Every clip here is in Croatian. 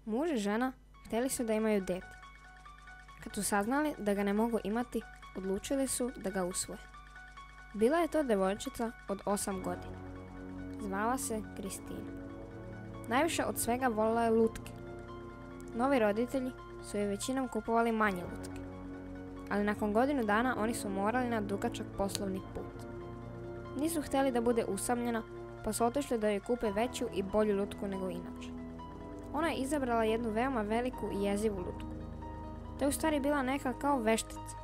Muž i žena htjeli su da imaju dete. Kad su saznali da ga ne mogu imati, odlučili su da ga usvoje. Bila je to djevojčica od 8 godina. Zvala se Kristina. Najviše od svega volila je lutke. Novi roditelji su joj većinom kupovali manje lutke. Ali nakon godinu dana oni su morali na dugačak poslovni put. Nisu htjeli da bude usamljena, pa su otišli da joj kupe veću i bolju lutku nego inače. Ona je izabrala jednu veoma veliku i jezivu lutku. To je u stvari bila neka kao veštica.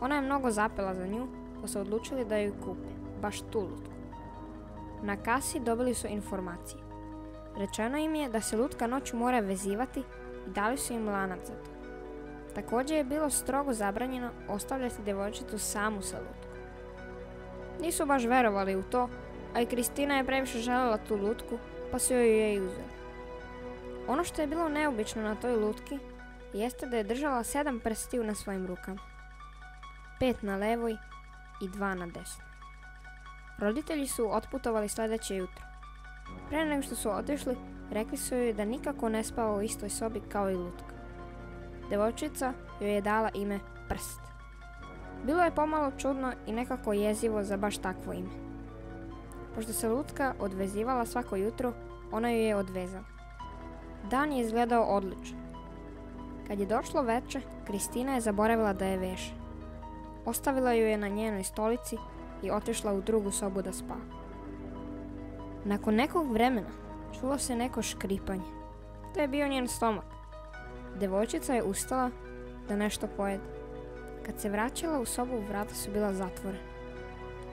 Ona je mnogo zapela za nju, pa su odlučili da joj kupe, baš tu lutku. Na kasi dobili su informacije. Rečeno im je da se lutka noću mora vezivati i dali su im lanac za to. Također je bilo strogo zabranjeno ostavljati djevojčicu samu sa lutkom. Nisu baš verovali u to, a i Kristina je previše željela tu lutku, pa su joj je uzeli. Ono što je bilo neobično na toj lutki jeste da je držala 7 prstiju na svojim rukama. 5 na levoj i 2 na desnoj. Roditelji su otputovali sljedeće jutro. Prije nego što su otišli, rekli su joj da nikako ne spava u istoj sobi kao i lutka. Djevojčica joj je dala ime Prst. Bilo je pomalo čudno i nekako jezivo za baš takvo ime. Pošto se lutka odvezivala svako jutro, ona ju je odvezala. Dan je izgledao odlično. Kad je došlo veče, Kristina je zaboravila da je veže. Ostavila ju je na njenoj stolici i otišla u drugu sobu da spava. Nakon nekog vremena čulo se neko škripanje. To je bio njen stomak. Djevojčica je ustala da nešto pojede. Kad se vraćala u sobu, vrata su bila zatvorena.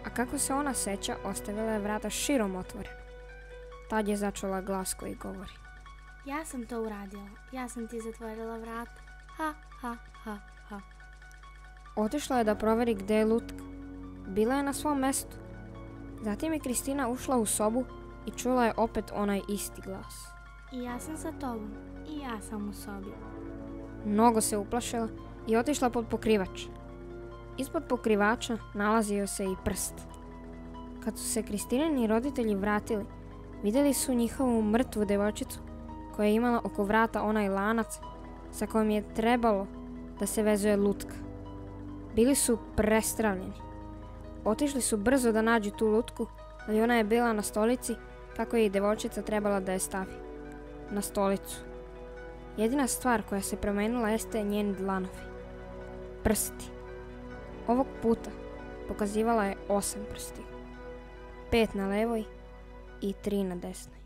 A kako se ona seća, ostavila je vrata širom otvorena. Tad je začula glas koji govori. Ja sam to uradila. Ja sam ti zatvorila vrata. Ha, ha, ha, ha. Otišla je da proveri gdje je lutka. Bila je na svom mjestu. Zatim je Kristina ušla u sobu i čula je opet onaj isti glas. I ja sam sa tobom. I ja sam u sobi. Mnogo se uplašila i otišla pod pokrivač. Ispod pokrivača nalazio se i prst. Kad su se Kristinini roditelji vratili, vidjeli su njihovu mrtvu djevojčicu koja je imala oko vrata onaj lanac sa kojim je trebalo da se vezuje lutka. Bili su prestravljeni. Otišli su brzo da nađu tu lutku, ali ona je bila na stolici kako je i djevojčica trebala da je stavi. Na stolicu. Jedina stvar koja se promijenila jeste njeni dlanovi. Prsti. Ovog puta pokazivala je 8 prstiju. 5 na levoj i 3 na desnoj.